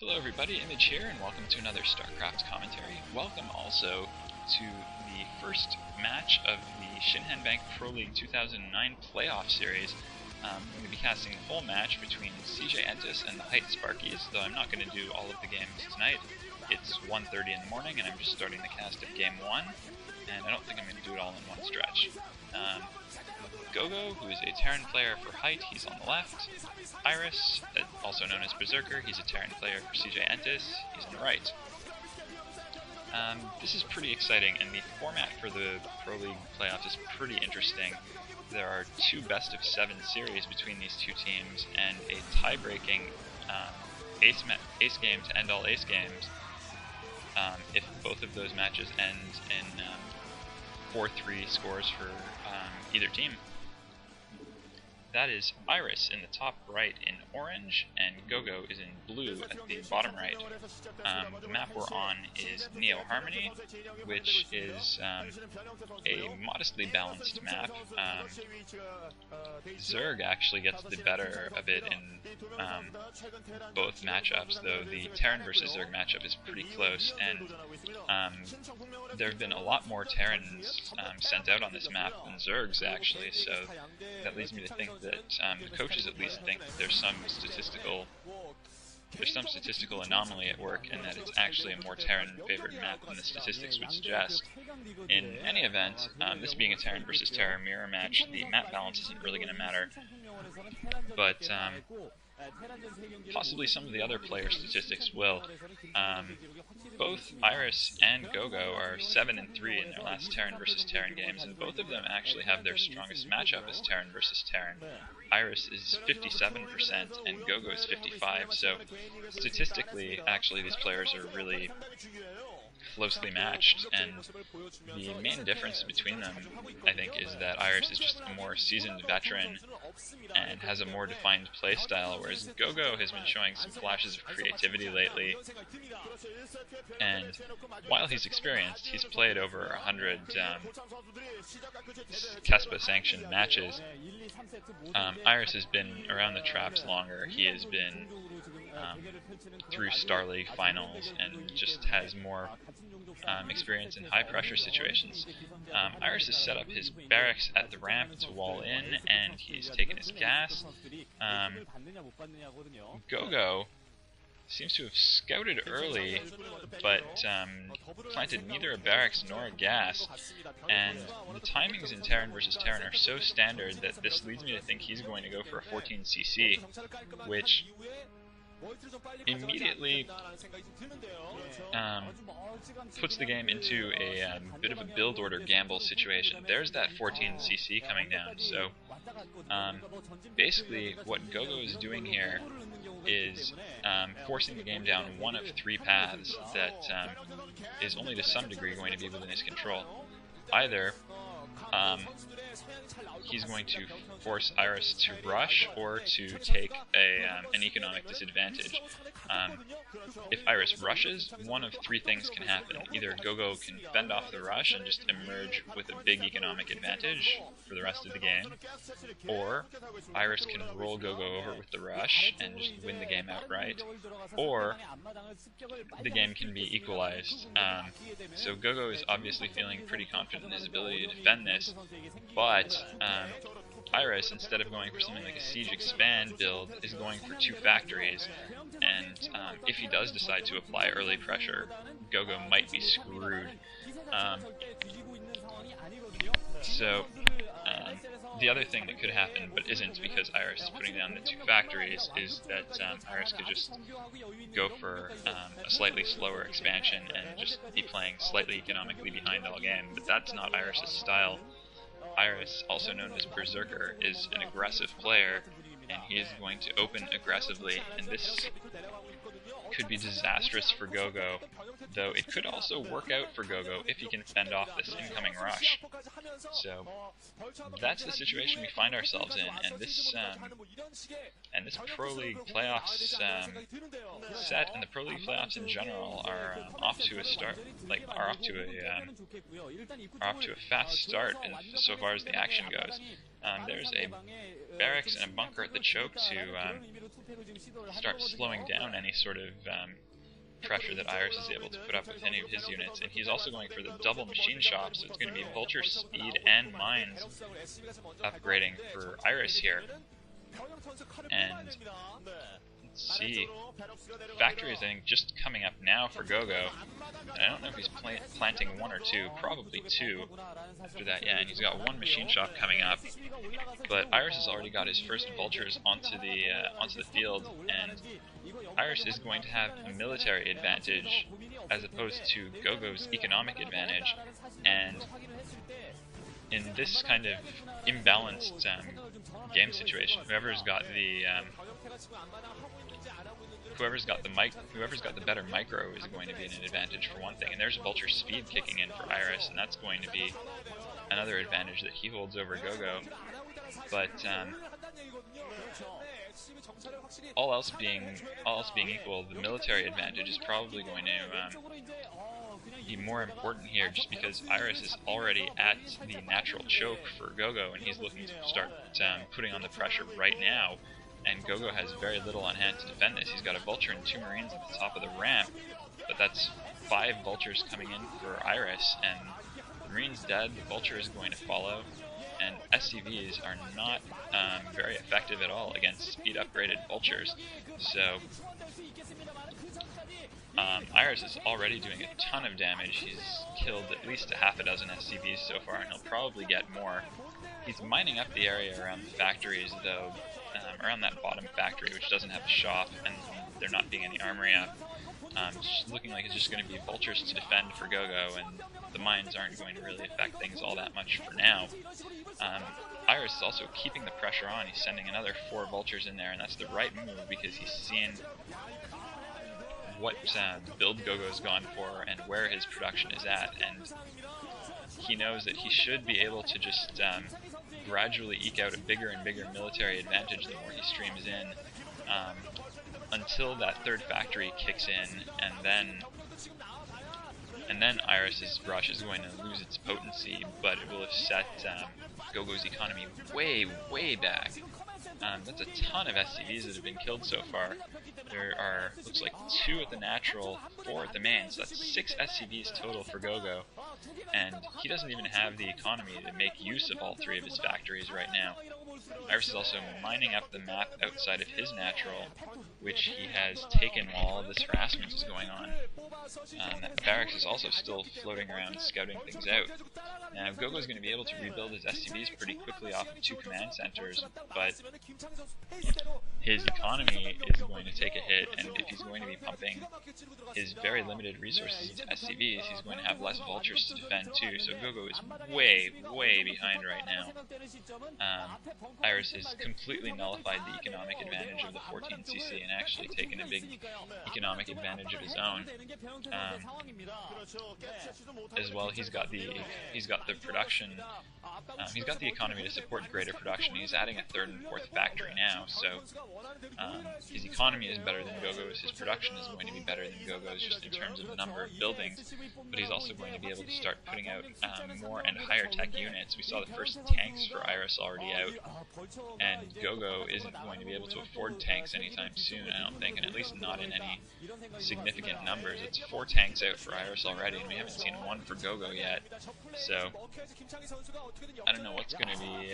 Hello everybody, Image here, and welcome to another StarCraft commentary. Welcome also to the first match of the Shinhan Bank Proleague 2009 playoff series. I'm going to be casting the whole match between Entus and the Hite SPARKYZ, though I'm not going to do all of the games tonight. It's 1:30 in the morning and I'm just starting the cast of Game 1, and I don't think I'm going to do it all in one stretch. Gogo, who is a Terran player for Hite, he's on the left. Iris, also known as Berserker, he's a Terran player for Entus, he's on the right. This is pretty exciting, and the format for the Pro League playoffs is pretty interesting. There are two best-of-7 series between these two teams, and a tie-breaking ace game to end all ace games if both of those matches end in 4-3 scores for either team. That is Iris in the top right in orange, and Gogo is in blue at the bottom right. The map we're on is Neo Harmony, which is a modestly balanced map. Zerg actually gets the better of it in both matchups, though the Terran versus Zerg matchup is pretty close, and there have been a lot more Terrans sent out on this map than Zergs actually, so that leads me to think that the coaches at least think that there's some statistical anomaly at work, and that it's actually a more Terran-favored map than the statistics would suggest. In any event, this being a Terran versus Terra mirror match, the map balance isn't really going to matter, but possibly some of the other player statistics will. Both Iris and Gogo are 7-3 in their last Terran versus Terran games, and both of them actually have their strongest matchup as Terran versus Terran. Iris is 57% and Gogo is 55%, so statistically, actually, these players are really closely matched, and the main difference between them, I think, is that Iris is just a more seasoned veteran and has a more defined playstyle, whereas Gogo has been showing some flashes of creativity lately, and while he's experienced, he's played over 100 KESPA-sanctioned matches. Iris has been around the traps longer. He has been through Star League finals and just has more experience in high-pressure situations. Iris has set up his barracks at the ramp to wall in, and he's taken his gas. Gogo seems to have scouted early, but planted neither a barracks nor a gas, and the timings in Terran versus Terran are so standard that this leads me to think he's going to go for a 14cc, which immediately puts the game into a bit of a build order gamble situation. There's that 14cc coming down, so basically what Gogo is doing here is forcing the game down one of three paths that is only to some degree going to be within his control. Either he's going to force Iris to rush or to take an economic disadvantage. If Iris rushes, one of three things can happen. Either Gogo can fend off the rush and just emerge with a big economic advantage for the rest of the game, or Iris can roll Gogo over with the rush and just win the game outright, or the game can be equalized. So Gogo is obviously feeling pretty confident in his ability to defend this, but Iris, instead of going for something like a Siege Expand build, is going for 2 factories, and if he does decide to apply early pressure, Gogo might be screwed. The other thing that could happen, but isn't because Iris is putting down the 2 factories, is that Iris could just go for a slightly slower expansion and just be playing slightly economically behind all game, but that's not Iris' style. Iris, also known as Berserker, is an aggressive player, and he is going to open aggressively, and this could be disastrous for Gogo, though it could also work out for Gogo if he can fend off this incoming rush. So that's the situation we find ourselves in, and this Pro League playoffs set and the Pro League playoffs in general are off to a start, are off to a fast start so far as the action goes. There's a barracks and a bunker at the choke to start slowing down any sort of pressure that Iris is able to put up with any of his units. And he's also going for the double machine shop, so it's going to be Vulture speed and mines upgrading for Iris here. And let's see, factory is, I think, just coming up now for Gogo. And I don't know if he's planting one or two, probably two after that, yeah, and he's got one machine shop coming up. But Iris has already got his first vultures onto the field, and Iris is going to have a military advantage as opposed to Gogo's economic advantage. And in this kind of imbalanced game situation, whoever's got the better micro is going to be an advantage for one thing. And there's vulture speed kicking in for Iris, and that's going to be another advantage that he holds over Gogo. But all else being equal, the military advantage is probably going to be more important here, just because Iris is already at the natural choke for Gogo, and he's looking to start putting on the pressure right now. And Gogo has very little on hand to defend this. He's got a vulture and 2 marines at the top of the ramp, but that's 5 vultures coming in for Iris, and the marine's dead, the vulture is going to follow, and SCVs are not very effective at all against speed upgraded vultures. So Iris is already doing a ton of damage. He's killed at least a half a dozen SCVs so far, and he'll probably get more. He's mining up the area around the factories, though, around that bottom factory, which doesn't have a shop, and there not being any armory up. It's looking like it's just going to be vultures to defend for Gogo, and the mines aren't going to really affect things all that much for now. Iris is also keeping the pressure on. He's sending another 4 vultures in there, and that's the right move because he's seen what build Gogo's gone for and where his production is at, and he knows that he should be able to just gradually eke out a bigger and bigger military advantage the more he streams in, until that 3rd factory kicks in, and then Iris's rush is going to lose its potency, but it will have set Gogo's economy way, way back. That's a ton of SCVs that have been killed so far. There are, looks like 2 at the natural, 4 at the main, so that's 6 SCVs total for Gogo. And he doesn't even have the economy to make use of all 3 of his factories right now. Iris is also mining up the map outside of his natural, which he has taken while all of this harassment is going on. That barracks is also still floating around scouting things out. Now, Gogo is going to be able to rebuild his SCVs pretty quickly off of 2 command centers, but his economy is going to take a hit, and if he's going to be pumping his very limited resources into SCVs, he's going to have less vultures to defend too, so Gogo is way, way behind right now. Iris has completely nullified the economic advantage of the 14cc and actually taken a big economic advantage of his own. As well, he's got the production. He's got the economy to support greater production. He's adding a 3rd and 4th factory now, so his economy is better than Gogo's. His production is going to be better than Gogo's just in terms of the number of buildings, but he's also going to be able to start putting out more and higher tech units. We saw the first tanks for Iris already out, and Gogo isn't going to be able to afford tanks anytime soon, I don't think, and at least not in any significant numbers. It's 4 tanks out for Iris already, and we haven't seen 1 for Gogo yet, so I don't know what's going to be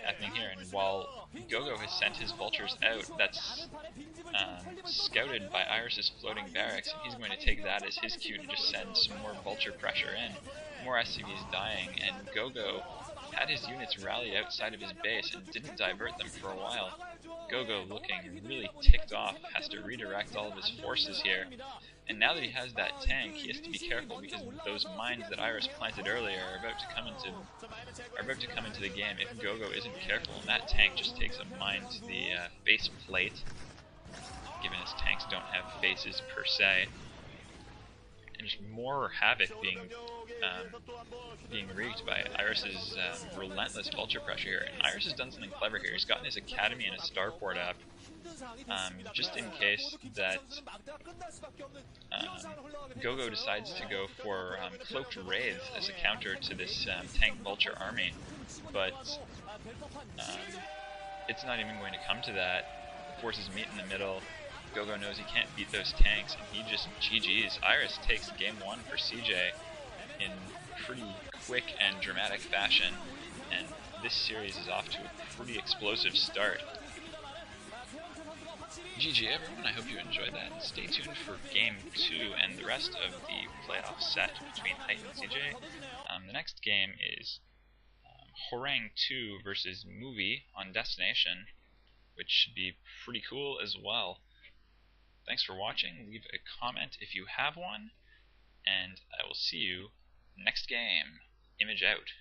happening here. And while Gogo has sent his vultures out, that's scouted by Iris's floating barracks, and he's going to take that as his cue to just send some more vulture pressure in. More SCVs dying, and Gogo had his units rally outside of his base and didn't divert them for a while. Gogo, looking really ticked off, has to redirect all of his forces here. And now that he has that tank, he has to be careful because those mines that Iris planted earlier are about to come into the game if Gogo isn't careful, and that tank just takes a mine to the face plate, given his tanks don't have faces per se. And just more havoc being wreaked by Iris's relentless vulture pressure here. And Iris has done something clever here. He's gotten his academy and his starport up, just in case that Gogo decides to go for cloaked raids as a counter to this tank vulture army, but it's not even going to come to that. The forces meet in the middle. Gogo knows he can't beat those tanks, and he just GG's. Iris takes game 1 for CJ in pretty quick and dramatic fashion, and this series is off to a pretty explosive start. GG everyone, I hope you enjoyed that, and stay tuned for game 2 and the rest of the playoff set between Hite and CJ. The next game is Horang 2 versus Movie on Destination, which should be pretty cool as well. Thanks for watching, leave a comment if you have one, and I will see you next game. Image out.